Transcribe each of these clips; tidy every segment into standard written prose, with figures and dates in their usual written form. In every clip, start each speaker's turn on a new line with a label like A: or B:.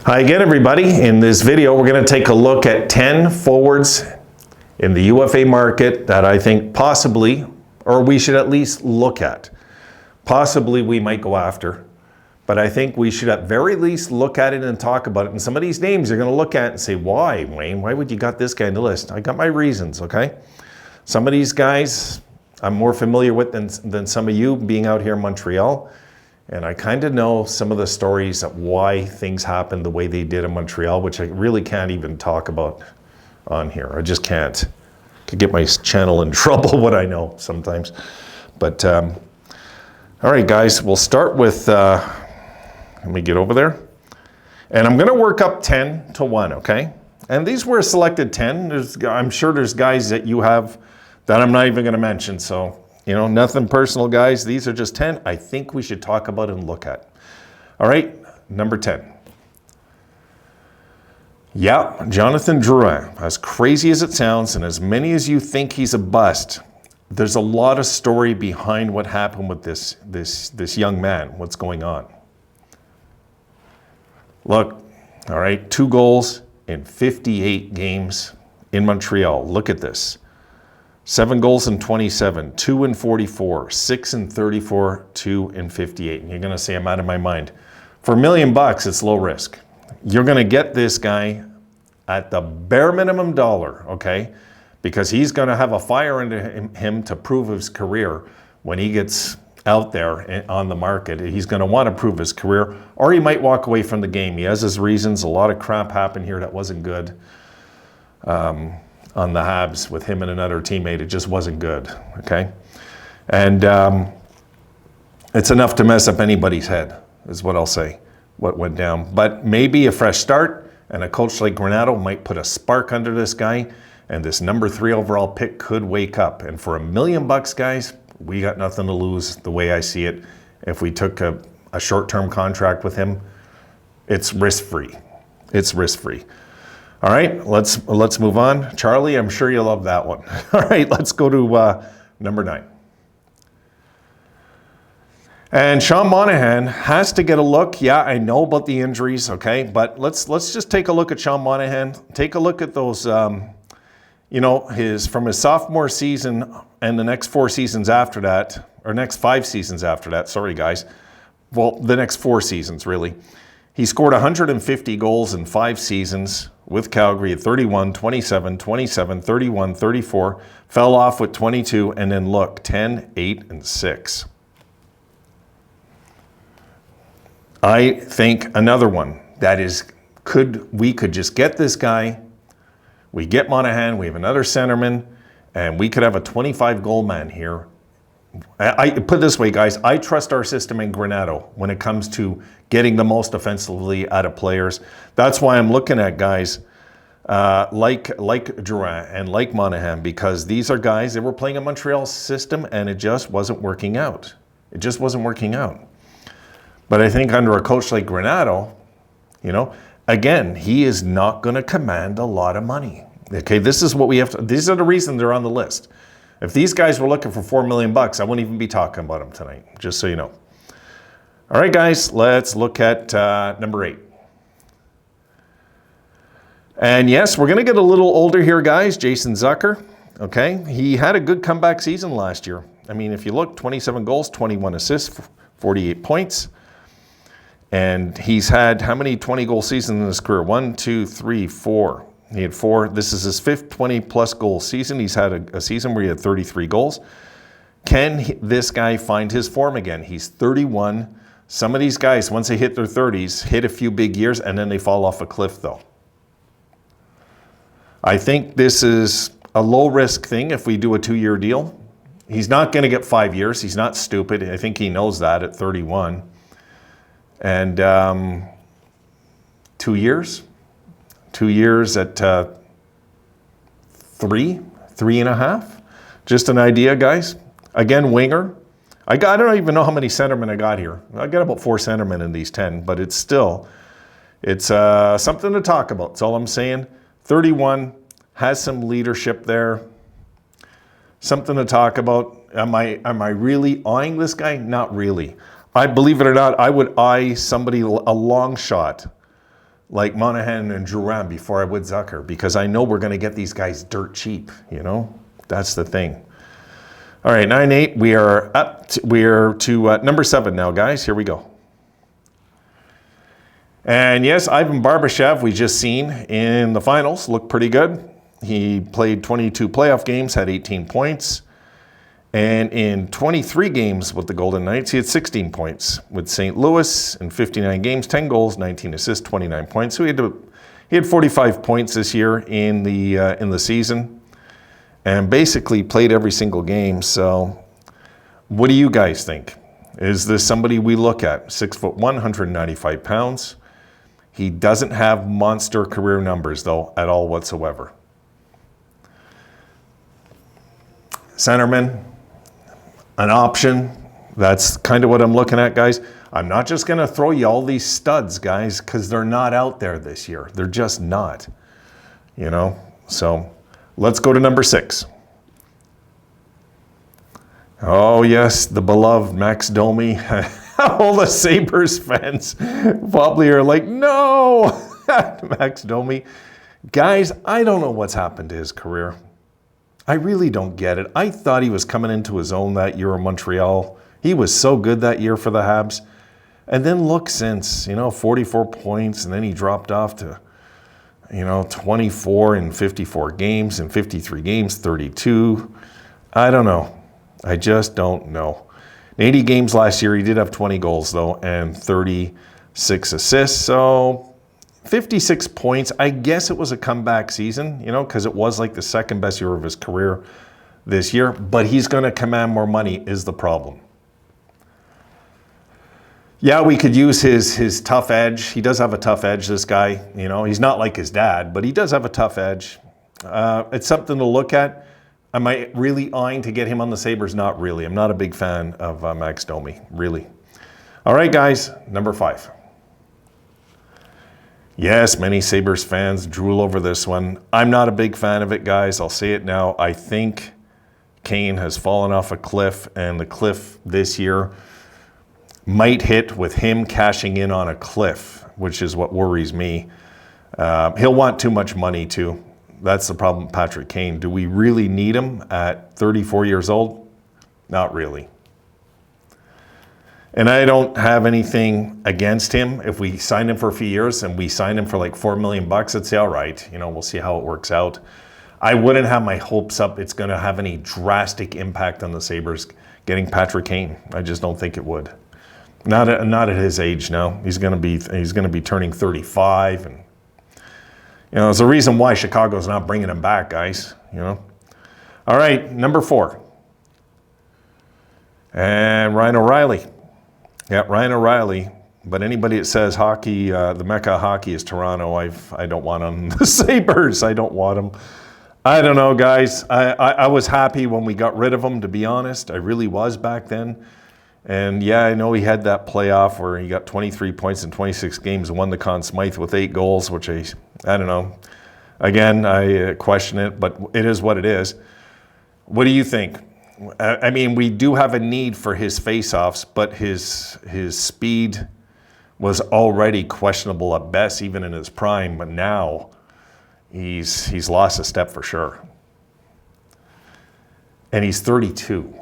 A: Hi again, everybody. In this video, we're going to take a look at 10 forwards in the UFA market that I think possibly, or we should at least look at. Possibly we might go after, but I think we should at very least look at it and talk about it. And some of these names you're going to look at and say, why, Wayne? Why would you got this guy in the list? I got my reasons, okay? Some of these guys I'm more familiar with than some of you being out here in Montreal. And I kind of know some of the stories of why things happened the way they did in Montreal, which I really can't even talk about on here. I just can't. Could get my channel in trouble, what I know sometimes. But, all right, guys, we'll start with, let me get over there. And I'm going to work up 10 to 1, okay? And these were selected 10. I'm sure there's guys that you have that I'm not even going to mention, so... You know, nothing personal, guys. These are just 10 I think we should talk about and look at. All right, number 10. Yeah, Jonathan Drouin. As crazy as it sounds, and as many as you think he's a bust, there's a lot of story behind what happened with this young man, what's going on. Look, all right, 2 goals in 58 games in Montreal. Look at this. 7 goals in 27, 2 in 44, 6 in 34, 2 in 58. And you're going to say I'm out of my mind. For $1 million, it's low risk. You're going to get this guy at the bare minimum dollar, okay? Because he's going to have a fire into him to prove his career when he gets out there on the market. He's going to want to prove his career, or he might walk away from the game. He has his reasons. A lot of crap happened here that wasn't good. On the Habs with him and another teammate, it just wasn't good, okay? And it's enough to mess up anybody's head, is what I'll say, what went down. But maybe a fresh start, and a coach like Granato might put a spark under this guy, and this number 3 overall pick could wake up. And for $1 million, guys, we got nothing to lose the way I see it. If we took a short-term contract with him, it's risk-free. It's risk-free. All right, let's move on. Charlie, I'm sure you'll love that one. All right, let's go to number 9. And Sean Monahan has to get a look. Yeah, I know about the injuries, okay? But let's just take a look at Sean Monahan. Take a look at those, you know, from his sophomore season and the next 4 seasons after that, or next 5 seasons after that, sorry, guys. Well, the next 4 seasons, really. He scored 150 goals in 5 seasons with Calgary at 31, 27, 27, 31, 34, fell off with 22, and then look, 10, 8, and 6. I think another one that is, we could just get this guy, we get Monahan, we have another centerman, and we could have a 25-goal man here. I put it this way, guys, I trust our system in Granato when it comes to getting the most offensively out of players. That's why I'm looking at guys like Drouin and like Monahan, because these are guys that were playing a Montreal system and it just wasn't working out. It just wasn't working out. But I think under a coach like Granato, you know, again, he is not going to command a lot of money. Okay, this is what we have to, these are the reasons they're on the list. If these guys were looking for $4 million, I wouldn't even be talking about them tonight, just so you know. All right, guys, let's look at number 8. And yes, we're going to get a little older here, guys. Jason Zucker, okay? He had a good comeback season last year. I mean, if you look, 27 goals, 21 assists, 48 points. And he's had how many 20-goal seasons in his career? 1, 2, 3, 4. He had 4. This is his 5th 20-plus goal season. He's had a season where he had 33 goals. Can this guy find his form again? He's 31. Some of these guys, once they hit their 30s, hit a few big years, and then they fall off a cliff, though. I think this is a low-risk thing if we do a 2-year deal. He's not going to get 5 years. He's not stupid. I think he knows that at 31. And 2 years? 2 years at 3.5. Just an idea, guys. Again, winger. I don't even know how many centermen I got here. I got about 4 centermen in these 10, but it's still, it's something to talk about. That's all I'm saying. 31, has some leadership there. Something to talk about. Am I really eyeing this guy? Not really. I believe it or not, I would eye somebody, a long shot, like Monahan and Duran before I would Zucker, because I know we're going to get these guys dirt cheap, you know? That's the thing. All right, 9-8, we are up to number 7 now, guys. Here we go. And yes, Ivan Barbashev, we just seen in the finals, looked pretty good. He played 22 playoff games, had 18 points. And in 23 games with the Golden Knights, he had 16 points. With St. Louis in 59 games, 10 goals, 19 assists, 29 points. So he had 45 points this year in the season, and basically played every single game. So, what do you guys think? Is this somebody we look at? 6'1", 195 pounds. He doesn't have monster career numbers though at all whatsoever. Centerman. An option. That's kind of what I'm looking at, guys. I'm not just going to throw you all these studs, guys, because they're not out there this year. They're just not, you know. So let's go to number 6. Oh, yes, the beloved Max Domi. All the Sabres fans probably are like, no, Max Domi. Guys, I don't know what's happened to his career. I really don't get it. I thought he was coming into his own that year in Montreal. He was so good that year for the Habs. And then look since, 44 points, and then he dropped off to, 24 in 54 games, and 53 games, 32. I don't know. I just don't know. In 80 games last year, he did have 20 goals, though, and 36 assists. So 56 points. I guess it was a comeback season, because it was like the second best year of his career this year. But he's going to command more money is the problem. Yeah, we could use his tough edge. He does have a tough edge, this guy. He's not like his dad, but he does have a tough edge. It's something to look at. Am I really eyeing to get him on the Sabres? Not really. I'm not a big fan of Max Domi, really. All right, guys, number 5. Yes, many Sabres fans drool over this one. I'm not a big fan of it, guys. I'll say it now. I think Kane has fallen off a cliff, and the cliff this year might hit with him cashing in on a cliff, which is what worries me. He'll want too much money, too. That's the problem with Patrick Kane. Do we really need him at 34 years old? Not really. And I don't have anything against him. If we sign him for a few years and we sign him for like $4 million, I'd say, all right, we'll see how it works out. I wouldn't have my hopes up it's going to have any drastic impact on the Sabres getting Patrick Kane. I just don't think it would. Not at his age now. He's going to be turning 35, and there's a reason why Chicago's not bringing him back, guys. All right, number 4, and Ryan O'Reilly. Yeah, Ryan O'Reilly. But anybody that says hockey, the mecca of hockey is Toronto, I don't want them. The Sabres, I don't want them. I don't know, guys. I was happy when we got rid of him, to be honest. I really was back then. And yeah, I know he had that playoff where he got 23 points in 26 games and won the Conn Smythe with 8 goals, which I don't know. Again, I question it, but it is what it is. What do you think? I mean, we do have a need for his face-offs, but his speed was already questionable at best, even in his prime. But now he's lost a step for sure. And he's 32.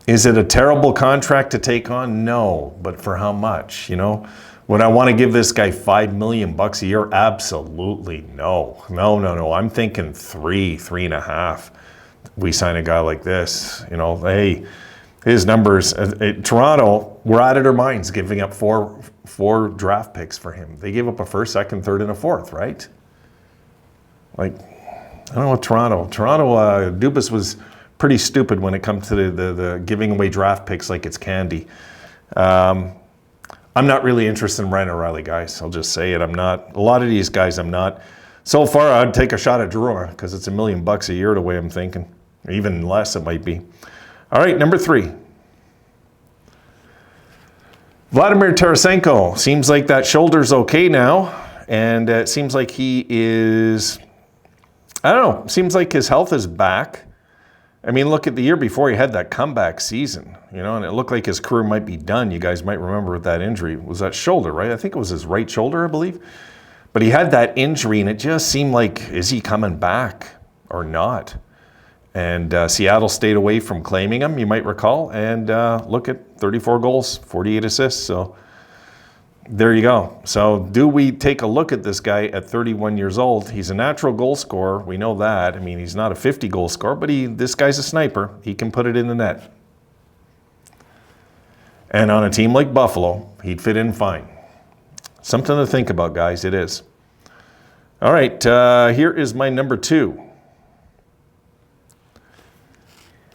A: Is it a terrible contract to take on? No, but for how much? Would I want to give this guy $5 million a year? Absolutely no. No. I'm thinking 3.5. We sign a guy like this. Hey, his numbers. Toronto, we're out of their minds giving up four draft picks for him. They gave up a first, second, third, and a fourth, right? Like, I don't know, Toronto. Dubas was pretty stupid when it comes to the giving away draft picks like it's candy. I'm not really interested in Ryan O'Reilly, guys. I'll just say it. I'm not. A lot of these guys, I'm not. So far, I'd take a shot at Drew because it's $1 million a year the way I'm thinking. Or even less, it might be. All right, number 3. Vladimir Tarasenko. Seems like that shoulder's okay now. And it seems like he is, I don't know, seems like his health is back. I mean, look at the year before, he had that comeback season, you know, and it looked like his career might be done. You guys might remember with that injury. It was that shoulder, right? I think it was his right shoulder, I believe. But he had that injury, and it just seemed like, is he coming back or not? And Seattle stayed away from claiming him, you might recall. And look at 34 goals, 48 assists. So there you go. So do we take a look at this guy at 31 years old? He's a natural goal scorer. We know that. I mean, he's not a 50 goal scorer, but this guy's a sniper. He can put it in the net. And on a team like Buffalo, he'd fit in fine. Something to think about, guys. It is. All right, here is my number 2.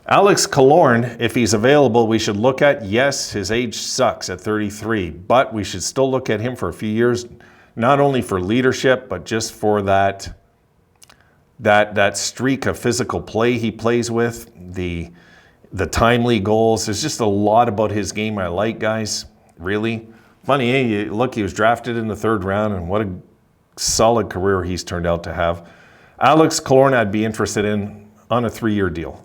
A: Alex Killorn, if he's available, we should look at. Yes, his age sucks at 33, but we should still look at him for a few years, not only for leadership, but just for that streak of physical play he plays with, the timely goals. There's just a lot about his game I like, guys. Really. Funny, eh? Look, he was drafted in the 3rd round, and what a solid career he's turned out to have. Alex Killorn, I'd be interested in on a 3-year deal.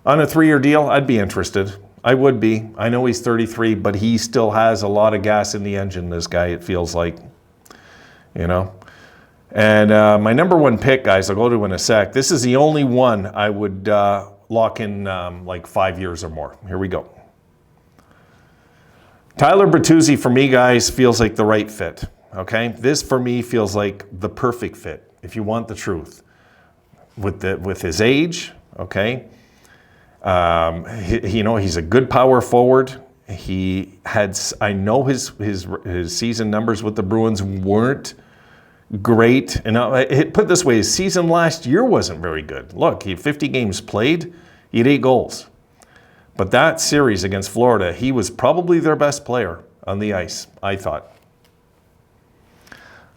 A: On a 3-year deal, I'd be interested. I would be. I know he's 33, but he still has a lot of gas in the engine, this guy, it feels like. You know? And my number 1 pick, guys, I'll go to in a sec. This is the only one I would lock in like 5 years or more. Here we go. Tyler Bertuzzi, for me, guys, feels like the right fit. Okay? This, for me, feels like the perfect fit, if you want the truth. With his age, okay? You know, he's a good power forward. He had, I know his season numbers with the Bruins weren't great. And put it this way, his season last year wasn't very good. Look, he had 50 games played. He had 8 goals. But that series against Florida, he was probably their best player on the ice, I thought.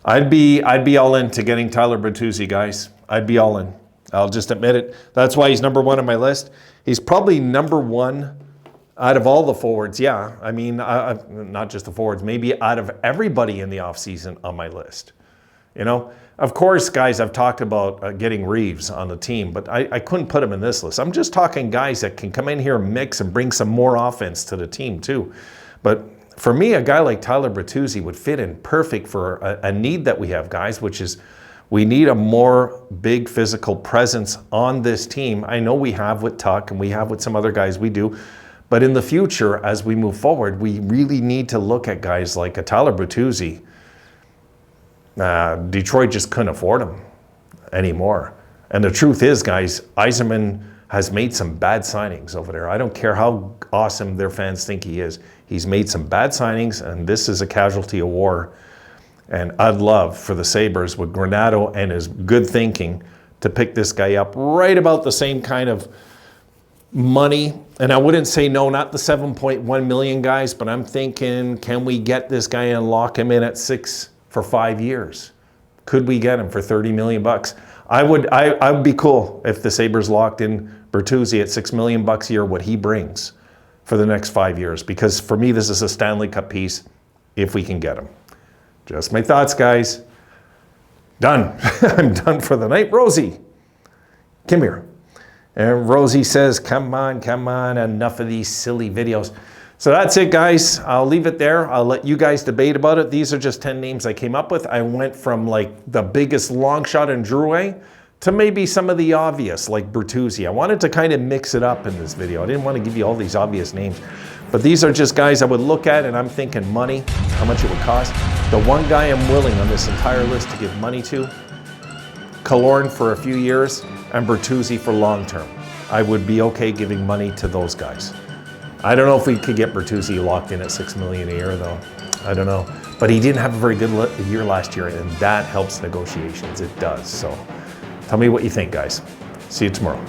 A: I'd be all in to getting Tyler Bertuzzi, guys. I'd be all in. I'll just admit it. That's why he's number 1 on my list. He's probably number 1 out of all the forwards. Yeah, I mean, not just the forwards, maybe out of everybody in the offseason on my list. You know, of course, guys, I've talked about getting Reeves on the team, but I couldn't put him in this list. I'm just talking guys that can come in here and mix and bring some more offense to the team too. But for me, a guy like Tyler Bertuzzi would fit in perfect for a need that we have, guys, which is we need a more big physical presence on this team. I know we have with Tuck and we have with some other guys we do. But in the future, as we move forward, we really need to look at guys like a Tyler Bertuzzi. Detroit just couldn't afford him anymore. And the truth is, guys, Yzerman has made some bad signings over there. I don't care how awesome their fans think he is. He's made some bad signings, and this is a casualty of war. And I'd love for the Sabres with Granato and his good thinking to pick this guy up right about the same kind of money. And I wouldn't say no, not the 7.1 million, guys, but I'm thinking, can we get this guy and lock him in at 6 for 5 years? Could we get him for 30 million bucks? I would be cool if the Sabres locked in Bertuzzi at $6 million bucks a year, what he brings for the next 5 years. Because for me, this is a Stanley Cup piece if we can get him. Just my thoughts, guys. Done. I'm done for the night. Rosie, come here. And Rosie says, come on, enough of these silly videos. So that's it, guys. I'll leave it there. I'll let you guys debate about it. These are just 10 names I came up with. I went from like the biggest long shot in Drouin to maybe some of the obvious, like Bertuzzi. I wanted to kind of mix it up in this video. I didn't want to give you all these obvious names. But these are just guys I would look at and I'm thinking money, how much it would cost. The one guy I'm willing on this entire list to give money to, Killorn for a few years and Bertuzzi for long term. I would be okay giving money to those guys. I don't know if we could get Bertuzzi locked in at $6 million a year though. I don't know. But he didn't have a very good year last year and that helps negotiations. It does. So tell me what you think, guys. See you tomorrow.